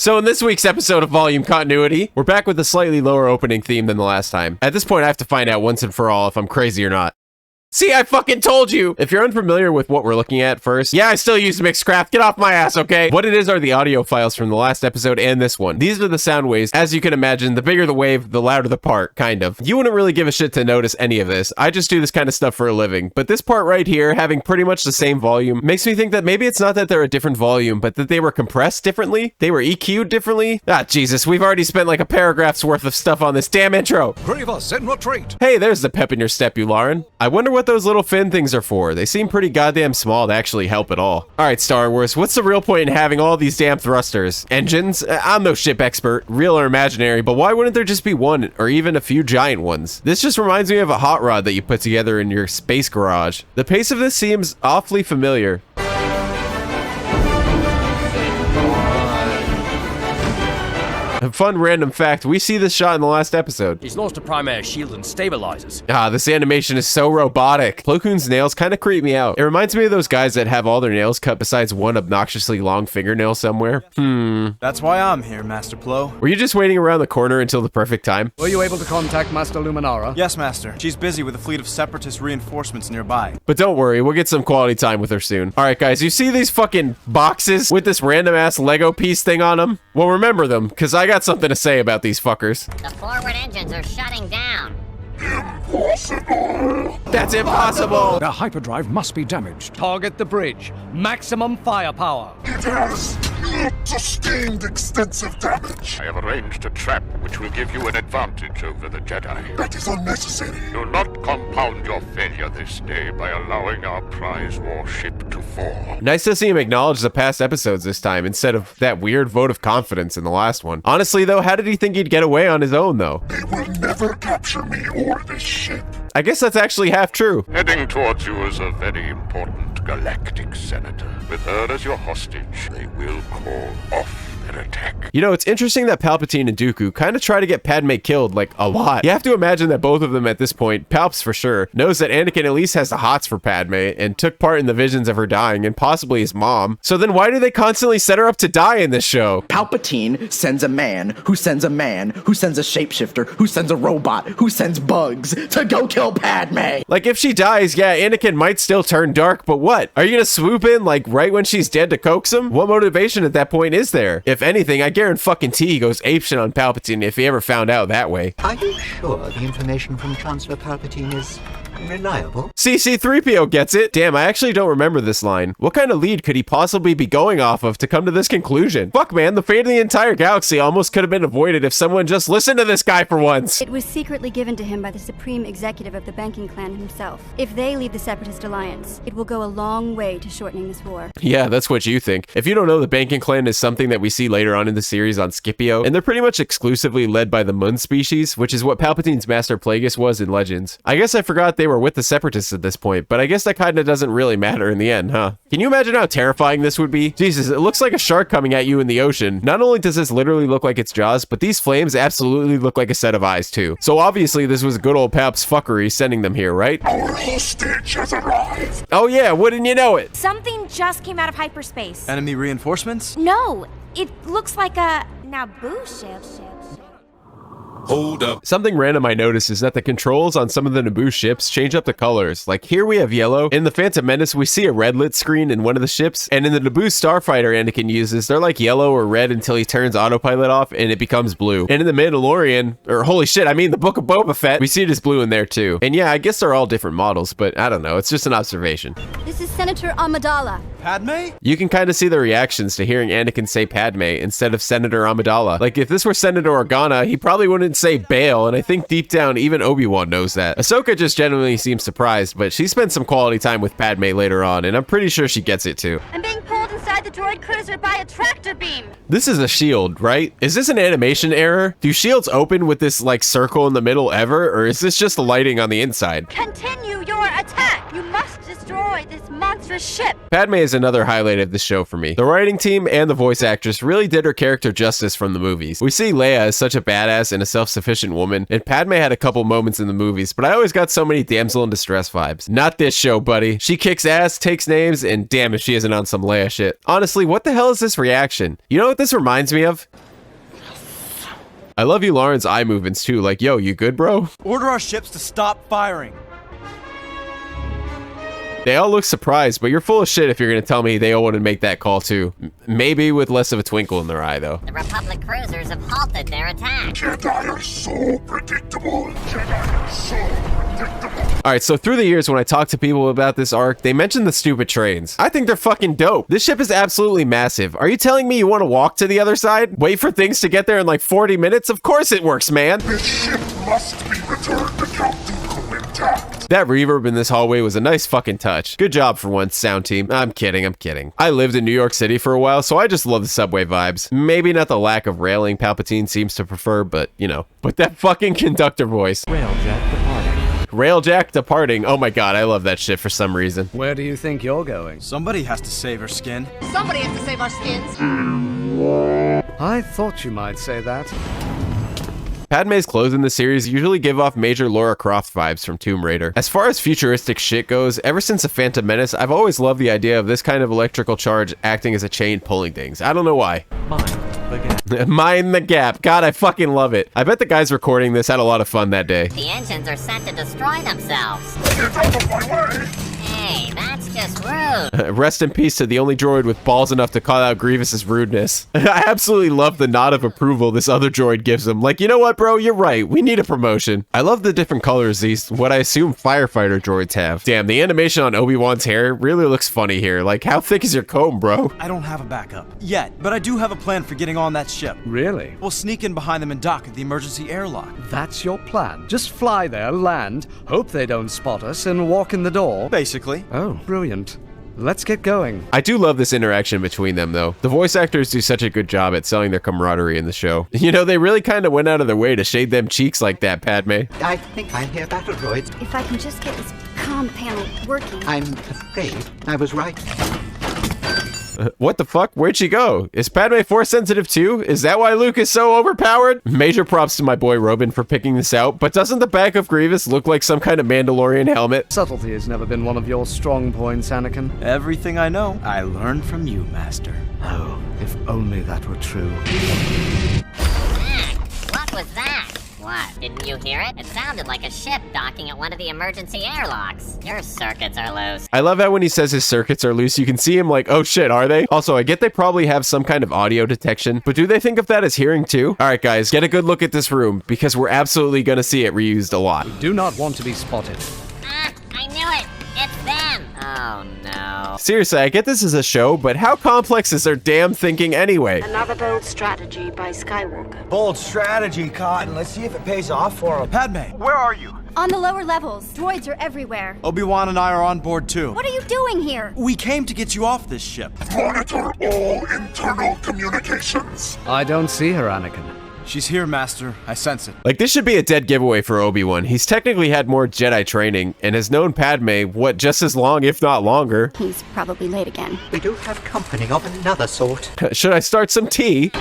So in this week's episode of Volume Continuity, we're back with a slightly lower opening theme than the last time. At this point, I have to find out once and for all if I'm crazy or not. See, I fucking told you! If you're unfamiliar with what we're looking at first, yeah, I still use Mixcraft. Get off my ass, okay? What it is are the audio files from the last episode and this one. These are the sound waves. As you can imagine, the bigger the wave, the louder the part, kind of. You wouldn't really give a shit to notice any of this. I just do this kind of stuff for a living. But this part right here, having pretty much the same volume, makes me think that maybe it's not that they're a different volume, but that they were compressed differently? They were EQ'd differently? Ah, Jesus, we've already spent like a paragraph's worth of stuff on this damn intro. Grievous in retreat. Hey, there's the pep in your step, you Lauren. I wonder what those little fin things are for. They seem pretty goddamn small to actually help at all. Alright, Star Wars, what's the real point in having all these damn thrusters? Engines? I'm no ship expert, real or imaginary, but why wouldn't there just be one or even a few giant ones? This just reminds me of a hot rod that you put together in your space garage. The pace of this seems awfully familiar. A fun random fact, we see this shot in the last episode. He's lost a primary shield and stabilizers. Ah, this animation is so robotic. Plo Koon's nails kind of creep me out. It reminds me of those guys that have all their nails cut besides one obnoxiously long fingernail somewhere. That's why I'm here, Master Plo. Were you just waiting around the corner until the perfect time? Were you able to contact Master Luminara? Yes, Master. She's busy with a fleet of separatist reinforcements nearby. But don't worry, we'll get some quality time with her soon. Alright guys, you see these fucking boxes with this random ass Lego piece thing on them? Well, remember them, because I got something to say about these fuckers. The forward engines are shutting down. Impossible! That's impossible! The hyperdrive must be damaged. Target the bridge. Maximum firepower. It has not sustained extensive damage. I have arranged a trap which will give you an advantage over the Jedi. That is unnecessary. Do not compound your failure this day by allowing our prize warship to fall. Nice to see him acknowledge the past episodes this time instead of that weird vote of confidence in the last one. Honestly though, how did he think he'd get away on his own though? They will never capture me or this ship. I guess that's actually half true. Heading towards you is a very important galactic senator. With her as your hostage, they will call off their attack. You know, it's interesting that Palpatine and Dooku kind of try to get Padme killed, like, a lot. You have to imagine that both of them at this point, Palps for sure, knows that Anakin at least has the hots for Padme and took part in the visions of her dying and possibly his mom. So then why do they constantly set her up to die in this show? Palpatine sends a man who sends a man who sends a shapeshifter who sends a robot who sends bugs to go kill Padme. Like, if she dies, yeah, Anakin might still turn dark, but what? Are you gonna swoop in, like, right when she's dead to coax him? What motivation at that point is there? If anything, I guarantee he goes apeshit on Palpatine if he ever found out that way. Are you sure the information from Chancellor Palpatine is reliable? C3PO gets it. Damn, I actually don't remember this line. What kind of lead could he possibly be going off of to come to this conclusion? Fuck, man, the fate of the entire galaxy almost could have been avoided if someone just listened to this guy for once. It was secretly given to him by the supreme executive of the banking clan himself. If they leave the Separatist Alliance, it will go a long way to shortening this war. Yeah, that's what you think. If you don't know, the banking clan is something that we see later on in the series on Scipio, and they're pretty much exclusively led by the Mun species, which is what Palpatine's Master Plagueis was in Legends. I guess I forgot they were with the Separatists at this point, but I guess that kinda doesn't really matter in the end, huh? Can you imagine how terrifying this would be? Jesus, it looks like a shark coming at you in the ocean. Not only does this literally look like its jaws, but these flames absolutely look like a set of eyes too. So obviously this was good old Palp's fuckery sending them here, right? Our hostage has arrived. Oh yeah, wouldn't you know it? Something just came out of hyperspace. Enemy reinforcements? No, it looks like a Naboo ship. Hold up. Something random I noticed is that the controls on some of the Naboo ships change up the colors. Like here we have yellow. In the Phantom Menace, we see a red lit screen in one of the ships. And in the Naboo starfighter Anakin uses, they're like yellow or red until he turns autopilot off and it becomes blue. And in the Mandalorian, or holy shit, I mean the Book of Boba Fett, we see it as blue in there too. And yeah, I guess they're all different models, but I don't know. It's just an observation. This is Senator Amidala. Padme? You can kind of see the reactions to hearing Anakin say Padme instead of Senator Amidala. Like if this were Senator Organa, he probably wouldn't say Bail, and I think deep down even Obi-Wan knows that. Ahsoka just genuinely seems surprised, but she spent some quality time with Padme later on, and I'm pretty sure she gets it too. I'm being pulled inside the droid cruiser by a tractor beam. This is a shield, right? Is this an animation error? Do shields open with this like circle in the middle ever, or is this just the lighting on the inside? Continue your attack. You must destroy destroy this monstrous ship. Padme is another highlight of the show for me. The writing team and the voice actress really did her character justice from the movies. We see Leia as such a badass and a self-sufficient woman, and Padme had a couple moments in the movies, but I always got so many damsel in distress vibes. Not this show, buddy. She kicks ass, takes names, and damn if she isn't on some Leia shit. Honestly, what the hell is this reaction? You know what this reminds me of? I love you Lauren's eye movements too, like, yo, you good, bro? Order our ships to stop firing. They all look surprised, but you're full of shit if you're gonna tell me they all want to make that call too. Maybe with less of a twinkle in their eye, though. The Republic cruisers have halted their attack. Jedi are so predictable. Jedi are so predictable. Alright, so through the years when I talk to people about this arc, they mention the stupid trains. I think they're fucking dope. This ship is absolutely massive. Are you telling me you want to walk to the other side? Wait for things to get there in like 40 minutes? Of course it works, man! This ship must be returned to Count Dooku intact. That reverb in this hallway was a nice fucking touch. Good job for once, sound team. I'm kidding. I lived in New York City for a while, so I just love the subway vibes. Maybe not the lack of railing Palpatine seems to prefer, but, you know. But that fucking conductor voice. Railjack departing. Railjack departing. Oh my god, I love that shit for some reason. Where do you think you're going? Somebody has to save her skin. Somebody has to save our skins. I thought you might say that. Padme's clothes in the series usually give off major Lara Croft vibes from Tomb Raider. As far as futuristic shit goes, ever since The Phantom Menace, I've always loved the idea of this kind of electrical charge acting as a chain pulling things. I don't know why. Mind the gap. Mind the gap. God, I fucking love it. I bet the guys recording this had a lot of fun that day. The engines are set to destroy themselves. Get out of my way. Hey, that's just rude. Rest in peace to the only droid with balls enough to call out Grievous's rudeness. I absolutely love the nod of approval this other droid gives him. Like, you know what, bro? You're right. We need a promotion. I love the different colors these, what I assume firefighter droids have. Damn, the animation on Obi-Wan's hair really looks funny here. Like, how thick is your comb, bro? I don't have a backup yet, but I do have a plan for getting on that ship. Really? We'll sneak in behind them and dock at the emergency airlock. That's your plan? Just fly there, land, hope they don't spot us, and walk in the door? Basically. Oh, brilliant. Let's get going. I do love this interaction between them, though. The voice actors do such a good job at selling their camaraderie in the show. You know, they really kind of went out of their way to shade them cheeks like that, Padme. I think I hear battle droids. If I can just get this comm panel working. I'm afraid I was right. What the fuck? Where'd she go? Is Padme force sensitive too? Is that why Luke is so overpowered? Major props to my boy Robin for picking this out, but doesn't the back of Grievous look like some kind of Mandalorian helmet? Subtlety has never been one of your strong points, Anakin. Everything I know, I learned from you, Master. Oh, if only that were true. What was that? What? Didn't you hear it? It sounded like a ship docking at one of the emergency airlocks. Your circuits are loose. I love how when he says his circuits are loose, you can see him like, oh shit, are they? Also, I get they probably have some kind of audio detection, but do they think of that as hearing too? Alright guys, get a good look at this room, because we're absolutely gonna see it reused a lot. Do not want to be spotted. Ah, I knew it! It's them! Oh no. Seriously, I get this is a show, but how complex is their damn thinking anyway? Another bold strategy by Skywalker. Bold strategy, Cotton. Let's see if it pays off for him. Padme, Where are you? On the lower levels, droids are everywhere. Obi-Wan and I are on board too. What are you doing here? We came to get you off this ship. Monitor all internal communications. I don't see her, Anakin. She's here, Master. I sense it. Like, this should be a dead giveaway for Obi-Wan. He's technically had more Jedi training and has known Padme, what, just as long, if not longer. He's probably late again. We do have company of another sort. Should I start some tea?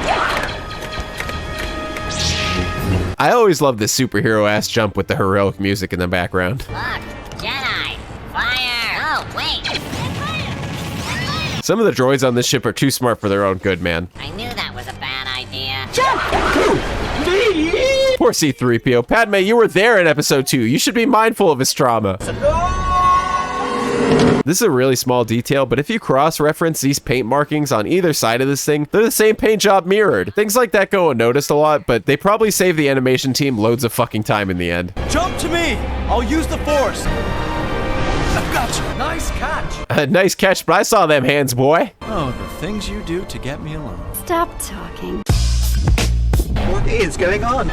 I always love this superhero-ass jump with the heroic music in the background. Look, Jedi! Fire! Oh, wait! Some of the droids on this ship are too smart for their own good, man. I knew that was a bad idea. Poor C-3PO. Padme, you were there in episode 2. You should be mindful of his trauma. This is a really small detail, but if you cross-reference these paint markings on either side of this thing, they're the same paint job mirrored. Things like that go unnoticed a lot, but they probably save the animation team loads of fucking time in the end. Jump to me! I'll use the Force! I've got you! Nice catch! Nice catch, but I saw them hands, boy. Oh, the things you do to get me alone. Stop talking. What is going on?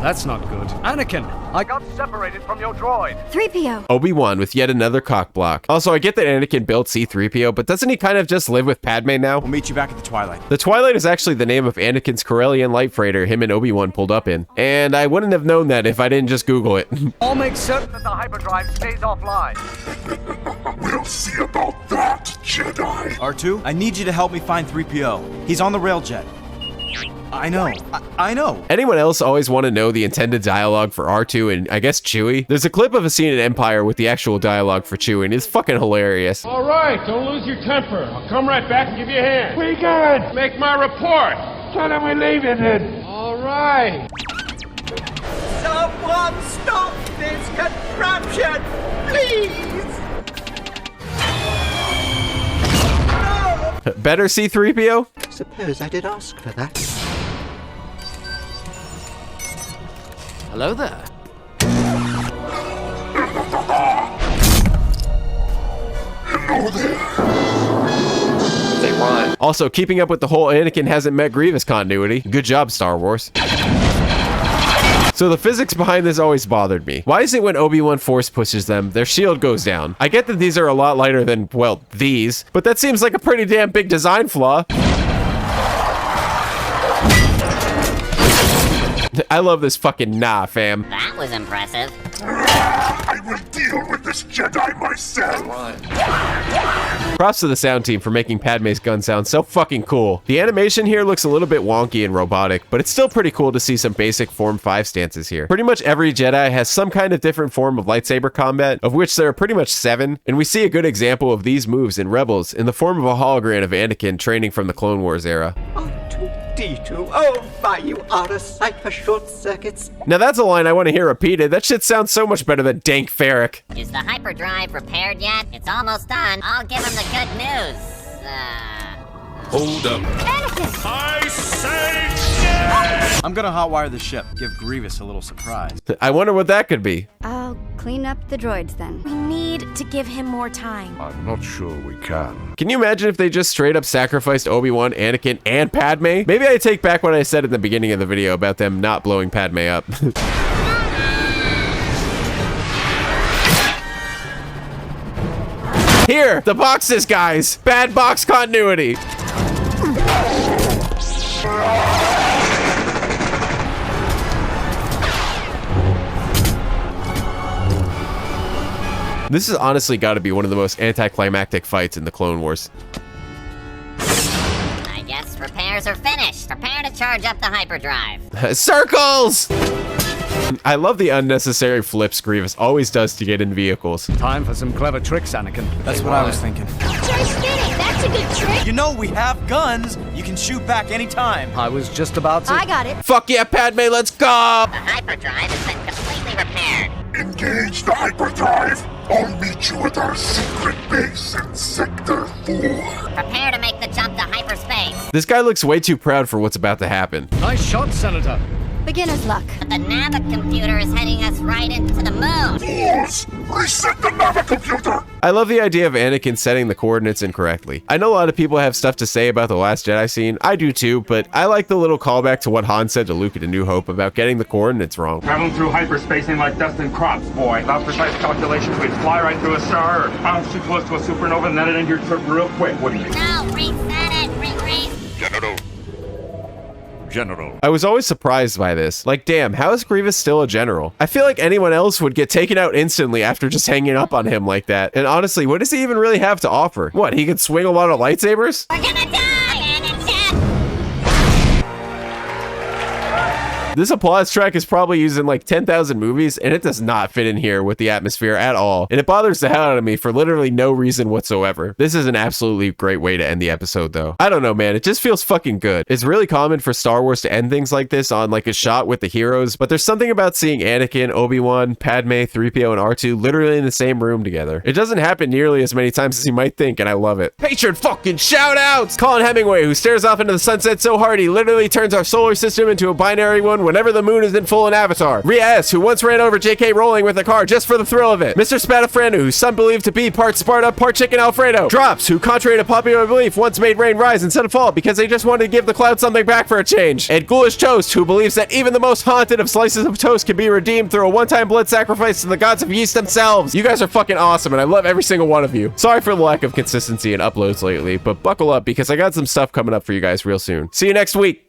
That's not good. Anakin, I got separated from your droid. 3PO. Obi-Wan with yet another cock block. Also, I get that Anakin built C-3PO, but doesn't he kind of just live with Padme now? We'll meet you back at the Twilight. The Twilight is actually the name of Anakin's Corellian light freighter him and Obi-Wan pulled up in. And I wouldn't have known that if I didn't just Google it. I'll make certain that the hyperdrive stays offline. We'll see about that, Jedi. R2, I need you to help me find 3PO. He's on the railjet. I know. I know. Anyone else always want to know the intended dialogue for R2 and I guess Chewie? There's a clip of a scene in Empire with the actual dialogue for Chewie and it's fucking hilarious. All right, don't lose your temper. I'll come right back and give you a hand. We good. Make my report. Tell them we're leaving it. All right. Someone stop this contraption, please! Better C-3PO? Suppose I did ask for that. Hello there. Hello there. They run. Also, keeping up with the whole Anakin hasn't met Grievous continuity. Good job, Star Wars. So the physics behind this always bothered me. Why is it when Obi-Wan force pushes them, their shield goes down? I get that these are a lot lighter than, well, these, but that seems like a pretty damn big design flaw. I love this fucking nah, fam. That was impressive. I will deal with this Jedi myself. Props to the sound team for making Padme's gun sound so fucking cool. The animation here looks a little bit wonky and robotic, but it's still pretty cool to see some basic Form 5 stances here. Pretty much every Jedi has some kind of different form of lightsaber combat, of which there are pretty much 7, and we see a good example of these moves in Rebels in the form of a hologram of Anakin training from the Clone Wars era. D2, oh my, you are a sight for short circuits. Now that's a line I want to hear repeated. That shit sounds so much better than Dank Ferrick. Is the hyperdrive repaired yet? It's almost done. I'll give him the good news. Hold up. Anakin! I say yes! I'm gonna hotwire the ship. Give Grievous a little surprise. I wonder what that could be. I'll clean up the droids then. We need to give him more time. I'm not sure we can. Can you imagine if they just straight up sacrificed Obi-Wan, Anakin, and Padme? Maybe I take back what I said in the beginning of the video about them not blowing Padme up. Here, the boxes, guys! Bad box continuity! This has honestly got to be one of the most anticlimactic fights in the Clone Wars. I guess repairs are finished. Prepare to charge up the hyperdrive. Circles! I love the unnecessary flips Grievous always does to get in vehicles. Time for some clever tricks, Anakin. That's what I was thinking. Just kidding, that's a good trick. You know we have guns. You can shoot back anytime. I was just about to... I got it. Fuck yeah, Padme, let's go! The hyperdrive has been completely repaired. Engage the hyperdrive. I'll meet you at our secret base in Sector 4. Prepare to make the jump to hyperspace. This guy looks way too proud for what's about to happen. Nice shot, Senator. Beginner's luck. But the Navicomputer is heading us right into the moon. Fools! Reset the Navicomputer! I love the idea of Anakin setting the coordinates incorrectly. I know a lot of people have stuff to say about the Last Jedi scene. I do too, but I like the little callback to what Han said to Luke in A New Hope about getting the coordinates wrong. Traveling through hyperspace ain't like dust and crops, boy. Without precise calculations, we'd fly right through a star or bounce too close to a supernova and then it end your trip real quick, wouldn't you? No, reset it. General. I was always surprised by this. Like, damn, how is Grievous still a general? I feel like anyone else would get taken out instantly after just hanging up on him like that. And honestly, what does he even really have to offer? What, he can swing a lot of lightsabers? We're gonna die, Anakin! This applause track is probably used in like 10,000 movies, and it does not fit in here with the atmosphere at all. And it bothers the hell out of me for literally no reason whatsoever. This is an absolutely great way to end the episode, though. I don't know, man. It just feels fucking good. It's really common for Star Wars to end things like this on like a shot with the heroes, but there's something about seeing Anakin, Obi-Wan, Padme, 3PO, and R2 literally in the same room together. It doesn't happen nearly as many times as you might think, and I love it. Patron fucking shout-outs! Colin Hemingway, who stares off into the sunset so hard he literally turns our solar system into a binary one whenever the moon is in full in Avatar. Rhea S., who once ran over J.K. Rowling with a car just for the thrill of it. Mr. Spadafranu, whose son believed to be part Sparta, part chicken Alfredo. Drops, who contrary to popular belief once made rain rise instead of fall because they just wanted to give the clouds something back for a change. And Ghoulish Toast, who believes that even the most haunted of slices of toast can be redeemed through a one-time blood sacrifice to the gods of yeast themselves. You guys are fucking awesome, and I love every single one of you. Sorry for the lack of consistency in uploads lately, but buckle up because I got some stuff coming up for you guys real soon. See you next week.